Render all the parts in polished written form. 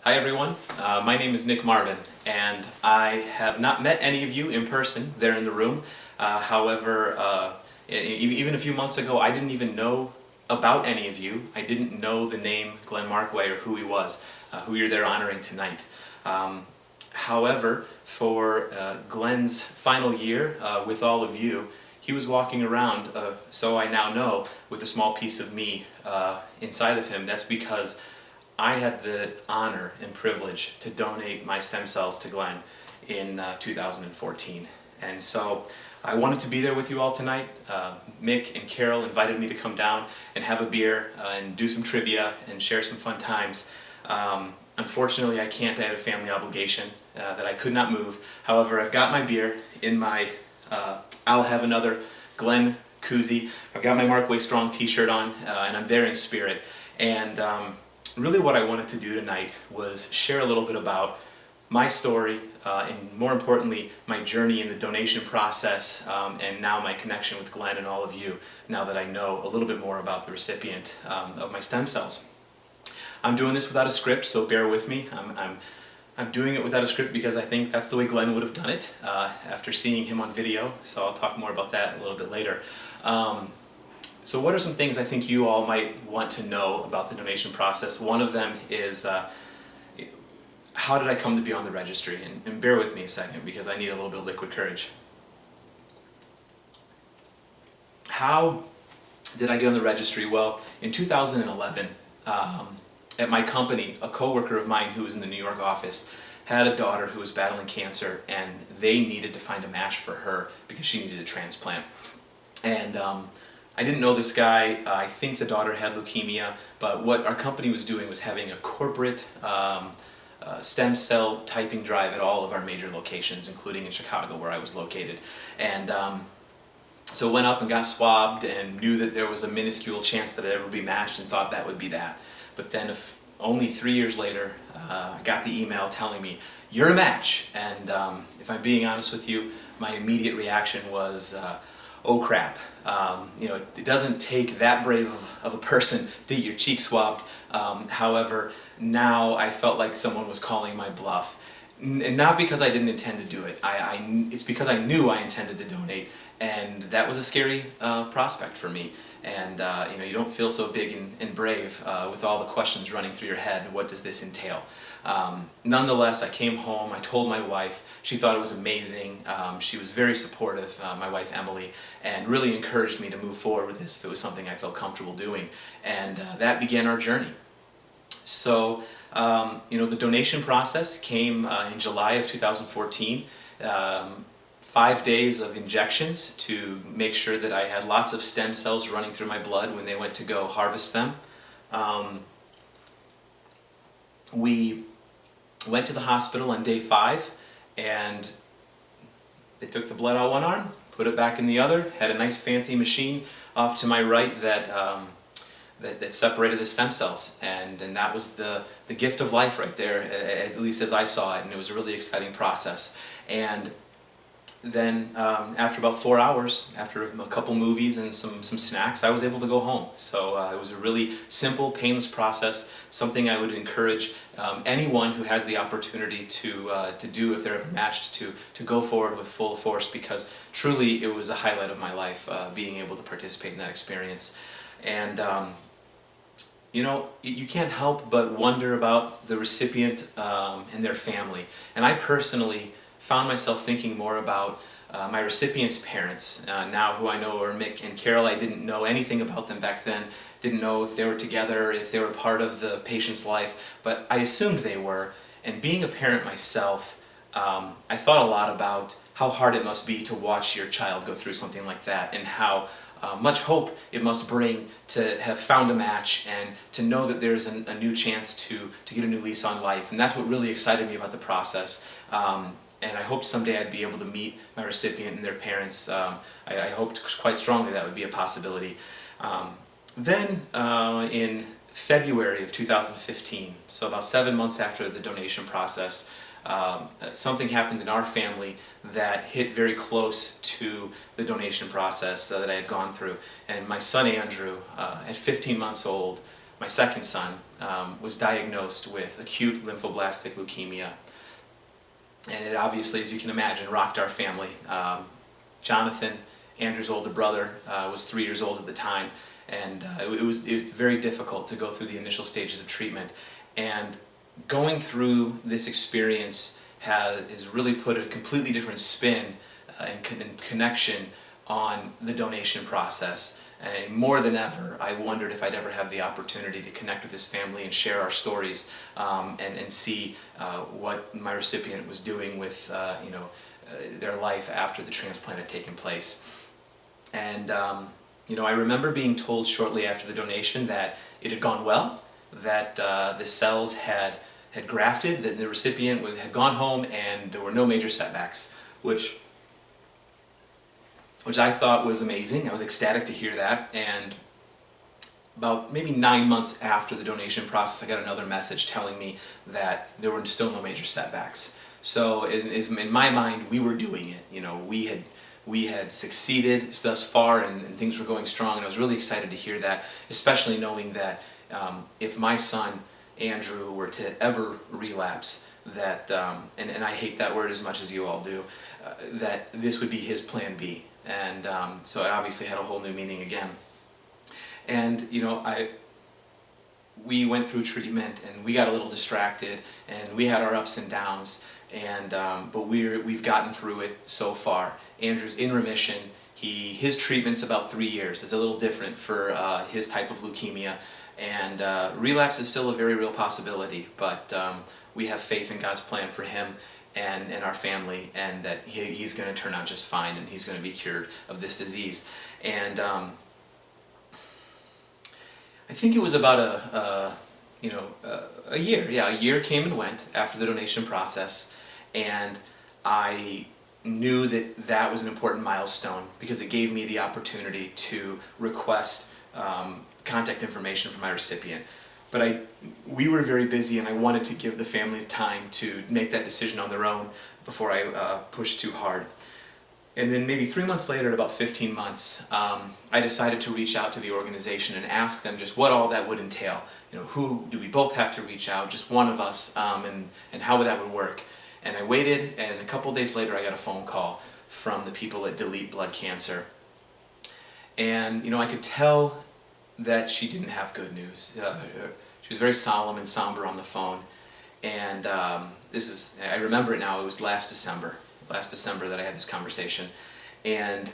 Hi everyone, my name is Marvin, and I have not met any of you in person there in the room. However, even a few months ago I didn't even know about any of you. I didn't know the name Glenn Markway or who he was, who you're there honoring tonight. However, for Glenn's final year with all of you, he was walking around, so I now know, with a small piece of me inside of him. That's because I had the honor and privilege to donate my stem cells to Glenn in 2014. And so I wanted to be there with you all tonight. Mick and Carol invited me to come down and have a beer and do some trivia and share some fun times. Unfortunately, I can't. I had a family obligation that I could not move. However, I've got my beer in my I'll Have Another Glenn koozie. I've got my Markway Strong t-shirt on, and I'm there in spirit. And really what I wanted to do tonight was share a little bit about my story, and more importantly, my journey in the donation process, and now my connection with Glenn and all of you, now that I know a little bit more about the recipient of my stem cells. I'm doing this without a script, so bear with me. I'm doing it without a script because I think that's the way Glenn would have done it after seeing him on video, so I'll talk more about that a little bit later. So what are some things I think you all might want to know about the donation process? One of them is, how did I come to be on the registry? And bear with me a second because I need a little bit of liquid courage. How did I get on the registry? Well, in 2011, at my company, a coworker of mine who was in the New York office had a daughter who was battling cancer, and they needed to find a match for her because she needed a transplant. And I didn't know this guy. I think the daughter had leukemia, but what our company was doing was having a corporate stem cell typing drive at all of our major locations, including in Chicago where I was located. And so went up and got swabbed and knew that there was a minuscule chance that I'd ever be matched and thought that would be that. But then only 3 years later, I got the email telling me, "You're a match." And if I'm being honest with you, my immediate reaction was, oh crap. It doesn't take that brave of a person to get your cheek swabbed. However, now I felt like someone was calling my bluff. And not because I didn't intend to do it. It's because I knew I intended to donate, and that was a scary prospect for me. And you don't feel so big and brave with all the questions running through your head. What does this entail? Nonetheless, I came home, I told my wife. She thought it was amazing. She was very supportive, my wife Emily, and really encouraged me to move forward with this if it was something I felt comfortable doing. And that began our journey. So, the donation process came in July of 2014. 5 days of injections to make sure that I had lots of stem cells running through my blood when they went to go harvest them. We went to the hospital on day 5, and they took the blood out one arm, put it back in the other, had a nice fancy machine off to my right that separated the stem cells, and that was the gift of life right there, at least as I saw it, and it was a really exciting process. And then after about 4 hours, after a couple movies and some snacks, I was able to go home. So it was a really simple, painless process, something I would encourage anyone who has the opportunity to do if they're ever matched to go forward with full force, because truly it was a highlight of my life, being able to participate in that experience. And you can't help but wonder about the recipient and their family. And I personally found myself thinking more about my recipient's parents, now who I know are Mick and Carol. I didn't know anything about them back then, didn't know if they were together, if they were part of the patient's life, but I assumed they were. And being a parent myself, I thought a lot about how hard it must be to watch your child go through something like that, and how much hope it must bring to have found a match and to know that there's a new chance to get a new lease on life. And that's what really excited me about the process. And I hoped someday I'd be able to meet my recipient and their parents. I hoped quite strongly that would be a possibility. Then in February of 2015, so about 7 months after the donation process, something happened in our family that hit very close to the donation process that I had gone through. And my son Andrew, at 15 months old, my second son, was diagnosed with acute lymphoblastic leukemia. And it obviously, as you can imagine, rocked our family. Jonathan, Andrew's older brother, was 3 years old at the time, and it was very difficult to go through the initial stages of treatment. And going through this experience has really put a completely different spin and connection on the donation process. And more than ever, I wondered if I'd ever have the opportunity to connect with this family and share our stories, and see what my recipient was doing with their life after the transplant had taken place. And I remember being told shortly after the donation that it had gone well, that the cells had grafted, that the recipient had gone home, and there were no major setbacks, which I thought was amazing. I was ecstatic to hear that. And about maybe 9 months after the donation process, I got another message telling me that there were still no major setbacks. So in my mind, we were doing it. We had succeeded thus far, and things were going strong, and I was really excited to hear that, especially knowing that if my son Andrew were to ever relapse, that and I hate that word as much as you all do, that this would be his plan B. And so it obviously had a whole new meaning again. And we went through treatment, and we got a little distracted, and we had our ups and downs, and but we've gotten through it so far. Andrew's in remission. His treatment's about 3 years. It's a little different for his type of leukemia, and relapse is still a very real possibility. But we have faith in God's plan for him and our family, and that he's going to turn out just fine, and he's going to be cured of this disease. And I think it was about a year. Yeah, a year came and went after the donation process, and I knew that was an important milestone because it gave me the opportunity to request contact information from my recipient. But we were very busy, and I wanted to give the family time to make that decision on their own before I pushed too hard. And then maybe 3 months later, at about 15 months, I decided to reach out to the organization and ask them just what all that would entail. Who do we both have to reach out, just one of us, and how that would work. And I waited, and a couple days later I got a phone call from the people at Delete Blood Cancer. And I could tell that she didn't have good news. She was very solemn and somber on the phone. And I remember it now, it was last December that I had this conversation. And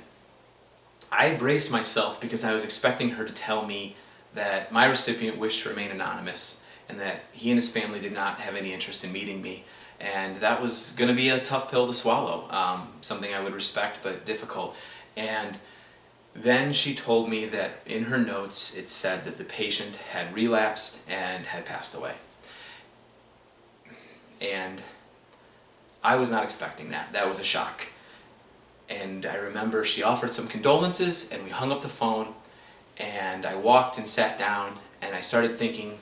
I braced myself because I was expecting her to tell me that my recipient wished to remain anonymous, and that he and his family did not have any interest in meeting me. And that was going to be a tough pill to swallow, something I would respect but difficult. And then she told me that in her notes it said that the patient had relapsed and had passed away. And I was not expecting that. That was a shock. And I remember she offered some condolences, and we hung up the phone, and I walked and sat down, and I started thinking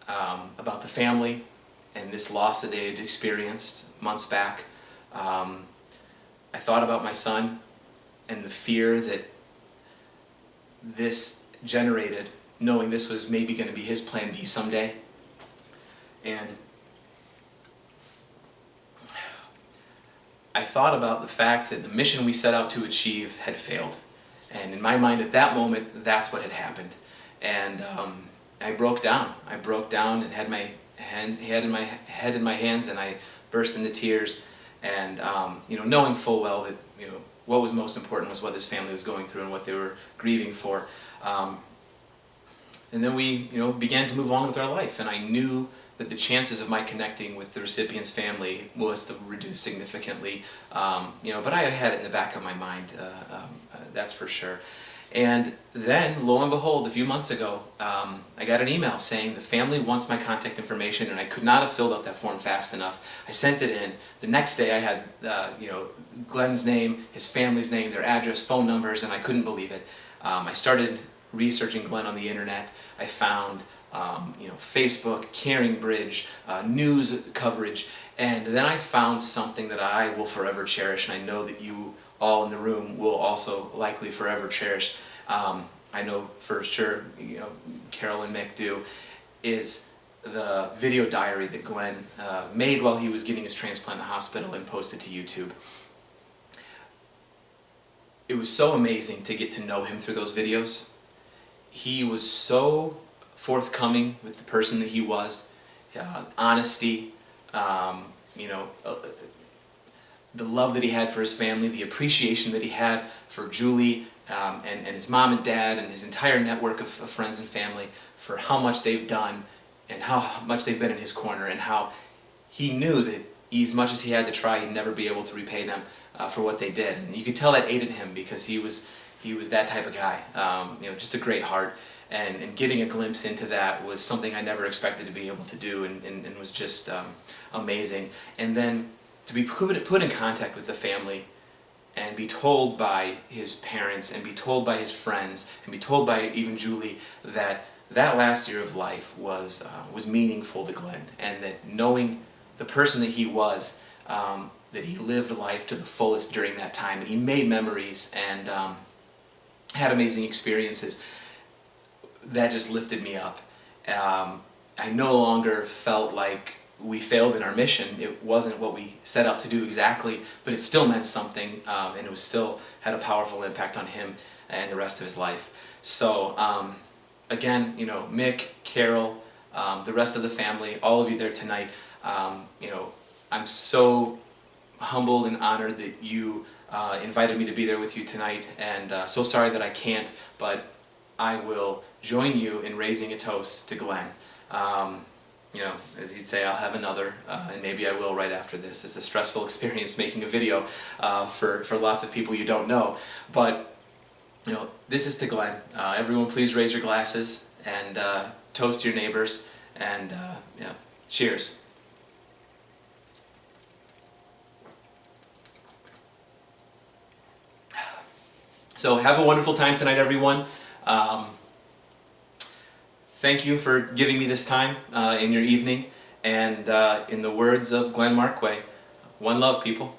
about the family and this loss that they had experienced months back. I thought about my son and the fear that this generated, knowing this was maybe going to be his plan B someday. And I thought about the fact that the mission we set out to achieve had failed. And in my mind at that moment, that's what had happened. And I broke down. I broke down and had my head in my hands, and I burst into tears. And knowing full well that what was most important was what this family was going through and what they were grieving for. And then we began to move on with our life, and I knew that the chances of my connecting with the recipient's family must have reduced significantly. But I had it in the back of my mind, that's for sure. And then, lo and behold, a few months ago, I got an email saying the family wants my contact information, and I could not have filled out that form fast enough. I sent it in. The next day I had Glenn's name, his family's name, their address, phone numbers, and I couldn't believe it. I started researching Glenn on the internet. I found Facebook, Caring Bridge, news coverage, and then I found something that I will forever cherish, and I know that you all in the room will also likely forever cherish. I I know for sure, Carol and Mick do, is the video diary that Glenn made while he was getting his transplant in the hospital and posted to YouTube. It was so amazing to get to know him through those videos. He was so forthcoming with the person that he was, honesty, the love that he had for his family, the appreciation that he had for Julie and his mom and dad and his entire network of friends and family for how much they've done and how much they've been in his corner, and how he knew that as much as he had to try, he'd never be able to repay them for what they did. And you could tell that ate at him because he was that type of guy, just a great heart. And getting a glimpse into that was something I never expected to be able to do, and was just amazing. And then to be put in contact with the family and be told by his parents and be told by his friends and be told by even Julie that last year of life was meaningful to Glenn, and that knowing the person that he was, that he lived life to the fullest during that time, and he made memories and had amazing experiences, that just lifted me up. I no longer felt like we failed in our mission. It wasn't what we set out to do exactly, but it still meant something, and it was still had a powerful impact on him and the rest of his life. So again, Mick, Carol, the rest of the family, all of you there tonight, I'm so humbled and honored that you invited me to be there with you tonight, and so sorry that I can't, but I will join you in raising a toast to Glenn. As you'd say, I'll have another, and maybe I will right after this. It's a stressful experience making a video for lots of people you don't know, but this is to Glenn. Everyone please raise your glasses and toast your neighbors, and cheers. So have a wonderful time tonight, everyone. Thank you for giving me this time in your evening, and in the words of Glenn Markway, one love, people.